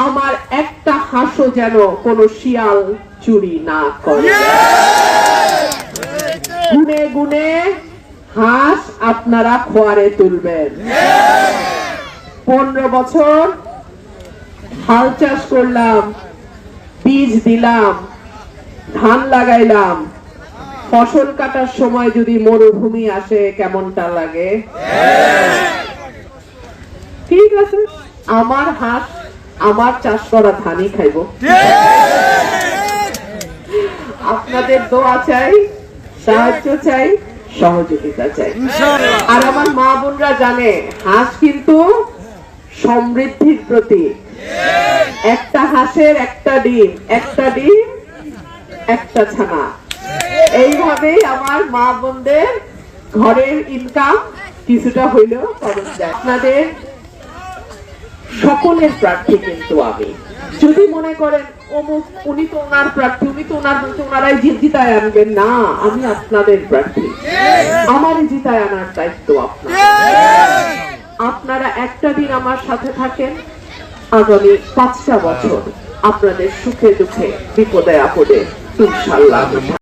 আমার একটা হাঁসও যেন কোন শিয়াল চুরি না করে। গুনে গুনে হাঁস আপনারা খোয়ারে তুলবেন। 15 বছর হাল চাষ করলাম, বীজ দিলাম, ধান লাগাইলাম, ফসল কাটার সময় যদি মরুভূমি আসে কেমনটা লাগে? ঠিক আছে, আমার হাঁস আমার চাষ করা ধানই খাইব। আপনাদের দোয়া চাই, সাহায্য চাই, সহযোগিতা চাই। আর আমার মা বোনরা জানে হাঁস কিন্তু সমৃদ্ধির প্রতীক। একটা হাঁসের একটা ডিম, একটা ডিম একটা ছানা। এইভাবেই আমার মা বোনদের ঘরের ইনকাম কিছুটা হইলেও খরচ যায়। আপনাদের সকলের প্রার্থী কিন্তু আমি। যদি মনে করেন অমুক উনি তো ওনার প্রার্থী, উনি তো ওনার বলতে ওনারাই জিতায় আনবেন, না, আমি আপনাদের প্রার্থী। আমারই জিতায় আনার দায়িত্ব আপনার। আপনারা একটা দিন আমার সাথে থাকেন, আগামী 5টা বছর আপনাদের সুখে দুঃখে বিপদে আপদে ইনশাআল্লাহ